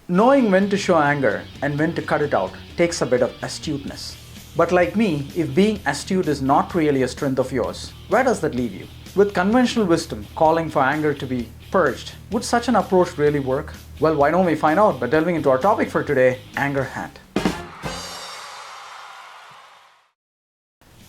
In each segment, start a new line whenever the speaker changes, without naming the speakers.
Knowing when to show anger and when to cut it out takes a bit of astuteness. But like me, if being astute is not really a strength of yours, where does that leave you? With conventional wisdom calling for anger to be purged, would such an approach really work? Well, why don't we find out by delving into our topic for today, anger hat.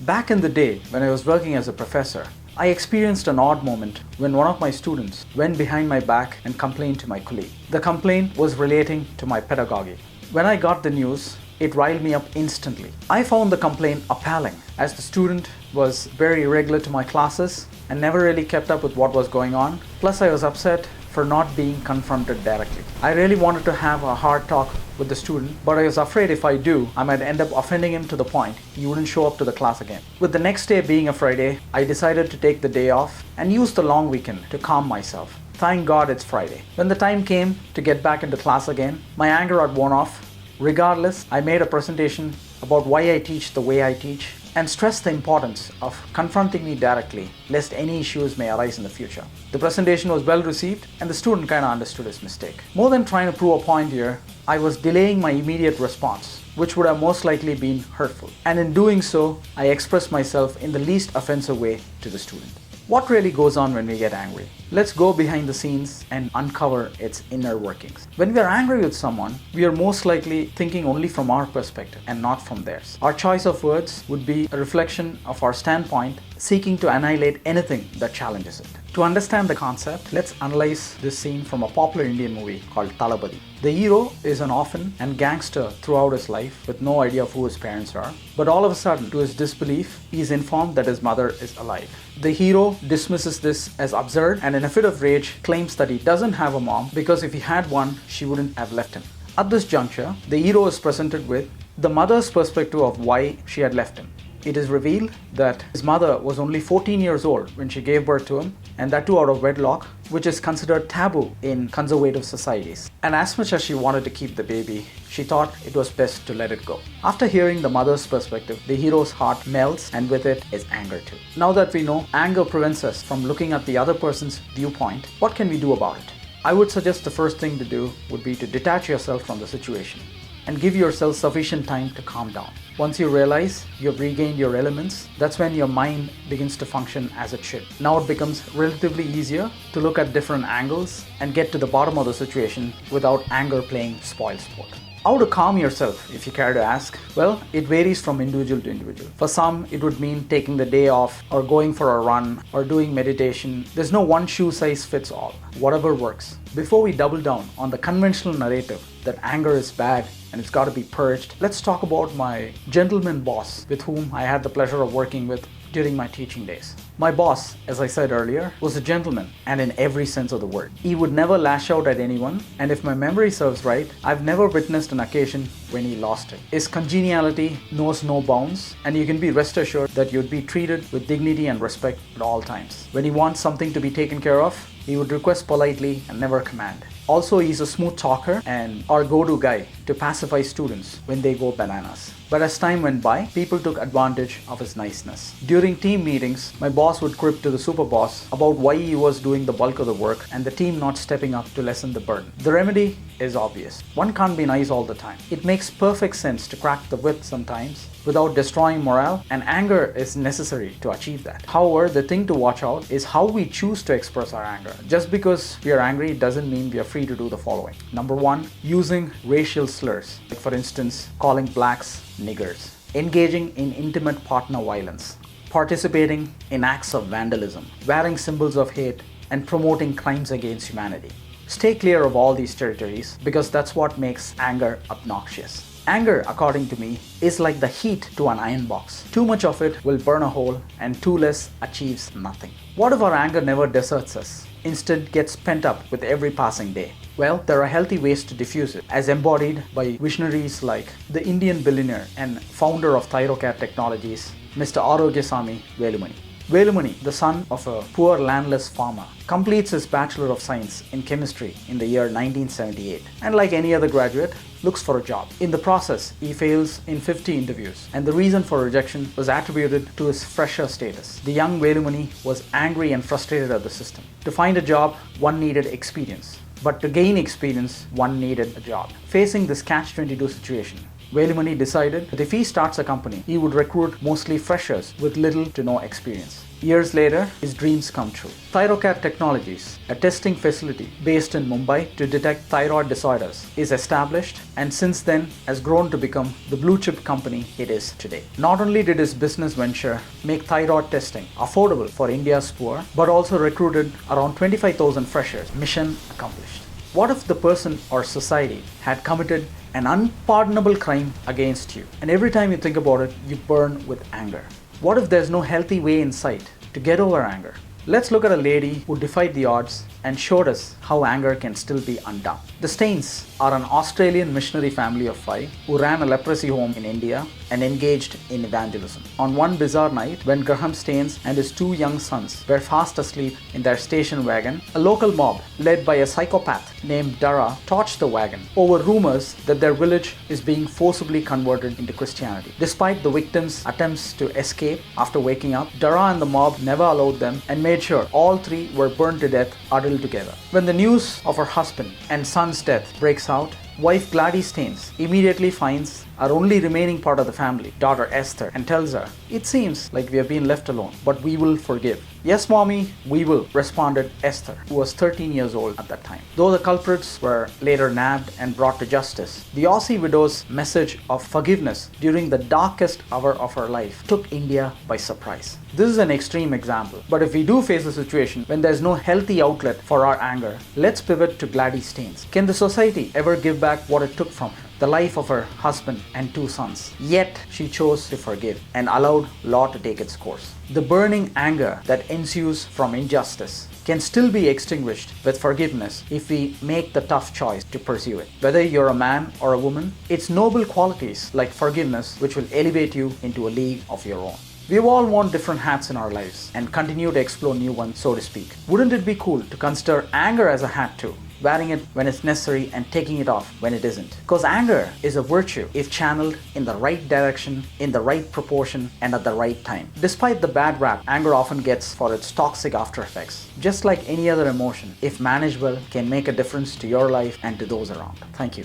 Back in the day when I was working as a professor, I experienced an odd moment when one of my students went behind my back and complained to my colleague. The complaint was relating to my pedagogy. When I got the news, it riled me up instantly. I found the complaint appalling, as the student was very irregular to my classes and never really kept up with what was going on. Plus, I was upset for not being confronted directly. I really wanted to have a hard talk with the student, but I was afraid if I do, I might end up offending him to the point he wouldn't show up to the class again. With the next day being a Friday, I decided to take the day off and use the long weekend to calm myself. Thank God it's Friday. When the time came to get back into class again, my anger had worn off. Regardless, I made a presentation about why I teach the way I teach and stressed the importance of confronting me directly lest any issues may arise in the future. The presentation was well received and the student kind of understood his mistake. More than trying to prove a point here, I was delaying my immediate response, which would have most likely been hurtful. And in doing so, I expressed myself in the least offensive way to the student. What really goes on when we get angry? Let's go behind the scenes and uncover its inner workings. When we are angry with someone, we are most likely thinking only from our perspective and not from theirs. Our choice of words would be a reflection of our standpoint, seeking to annihilate anything that challenges it. To understand the concept, let's analyze this scene from a popular Indian movie called Talabadi. The hero is an orphan and gangster throughout his life with no idea of who his parents are. But all of a sudden, to his disbelief, he is informed that his mother is alive. The hero dismisses this as absurd and in a fit of rage claims that he doesn't have a mom because if he had one, she wouldn't have left him. At this juncture, the hero is presented with the mother's perspective of why she had left him. It is revealed that his mother was only 14 years old when she gave birth to him, and that too out of wedlock, which is considered taboo in conservative societies. And as much as she wanted to keep the baby, she thought it was best to let it go. After hearing the mother's perspective, the hero's heart melts, and with it is anger too. Now that we know anger prevents us from looking at the other person's viewpoint, what can we do about it? I would suggest the first thing to do would be to detach yourself from the situation and give yourself sufficient time to calm down. Once you realize you've regained your elements, that's when your mind begins to function as it should. Now it becomes relatively easier to look at different angles and get to the bottom of the situation without anger playing spoilsport. How to calm yourself, if you care to ask? Well, it varies from individual to individual. For some, it would mean taking the day off or going for a run or doing meditation. There's no one shoe size fits all. Whatever works. Before we double down on the conventional narrative that anger is bad and it's got to be purged, let's talk about my gentleman boss with whom I had the pleasure of working with during my teaching days. My boss, as I said earlier, was a gentleman, and in every sense of the word. He would never lash out at anyone, and if my memory serves right, I've never witnessed an occasion when he lost it. His congeniality knows no bounds, and you can be rest assured that you'd be treated with dignity and respect at all times. When he wants something to be taken care of, he would request politely and never command. Also, he's a smooth talker and our go-to guy to pacify students when they go bananas. But as time went by, people took advantage of his niceness. During team meetings, my boss would crib to the super boss about why he was doing the bulk of the work and the team not stepping up to lessen the burden. The remedy is obvious. One can't be nice all the time. It makes perfect sense to crack the whip sometimes without destroying morale, and anger is necessary to achieve that. However, the thing to watch out is how we choose to express our anger. Just because we are angry doesn't mean we are free to do the following. Number one, using racial slurs. Like for instance, calling blacks niggers. Engaging in intimate partner violence. Participating in acts of vandalism. Wearing symbols of hate and promoting crimes against humanity. Stay clear of all these territories because that's what makes anger obnoxious. Anger, according to me, is like the heat to an iron box. Too much of it will burn a hole and too less achieves nothing. What if our anger never deserts us? Instead gets pent up with every passing day? Well, there are healthy ways to diffuse it, as embodied by visionaries like the Indian billionaire and founder of Thyrocare Technologies, Mr. Arogyasamy Velumani. Velumani, the son of a poor landless farmer, completes his Bachelor of Science in Chemistry in the year 1978 and, like any other graduate, looks for a job. In the process, he fails in 50 interviews, and the reason for rejection was attributed to his fresher status. The young Velumani was angry and frustrated at the system. To find a job, one needed experience. but to gain experience, one needed a job. Facing this catch-22 situation, Velumanni decided that if he starts a company, he would recruit mostly freshers with little to no experience. Years later, his dreams come true. Thyrocare Technologies, a testing facility based in Mumbai to detect thyroid disorders, is established and since then has grown to become the blue chip company it is today. Not only did his business venture make thyroid testing affordable for India's poor, but also recruited around 25,000 freshers. Mission accomplished. What if the person or society had committed an unpardonable crime against you, and every time you think about it, you burn with anger? What if there's no healthy way in sight to get over anger? Let's look at a lady who defied the odds and showed us how anger can still be undone. The Staines are an Australian missionary family of 5 who ran a leprosy home in India and engaged in evangelism. On one bizarre night, when Graham Staines and his 2 young sons were fast asleep in their station wagon, a local mob led by a psychopath named Dara torched the wagon over rumors that their village is being forcibly converted into Christianity. Despite the victims' attempts to escape after waking up, Dara and the mob never allowed them and made sure all 3 were burned to death huddled together. When the news of her husband and son's death breaks out, wife Gladys Staines immediately finds our only remaining part of the family, daughter Esther, and tells her, "It seems like we have been left alone, but we will forgive." "Yes, mommy, we will," responded Esther, who was 13 years old at that time. Though the culprits were later nabbed and brought to justice, the Aussie widow's message of forgiveness during the darkest hour of her life took India by surprise. This is an extreme example, but if we do face a situation when there's no healthy outlet for our anger, let's pivot to Gladys Staines. Can the society ever give back what it took from her? The life of her husband and 2 sons. Yet she chose to forgive and allowed law to take its course. The burning anger that ensues from injustice can still be extinguished with forgiveness if we make the tough choice to pursue it. Whether you're a man or a woman, it's noble qualities like forgiveness which will elevate you into a league of your own. We've all worn different hats in our lives and continue to explore new ones, so to speak. Wouldn't it be cool to consider anger as a hat too? Wearing it when it's necessary and taking it off when it isn't. Because anger is a virtue if channeled in the right direction, in the right proportion, and at the right time. Despite the bad rap anger often gets for its toxic after effects, just like any other emotion, if managed well, can make a difference to your life and to those around. Thank you.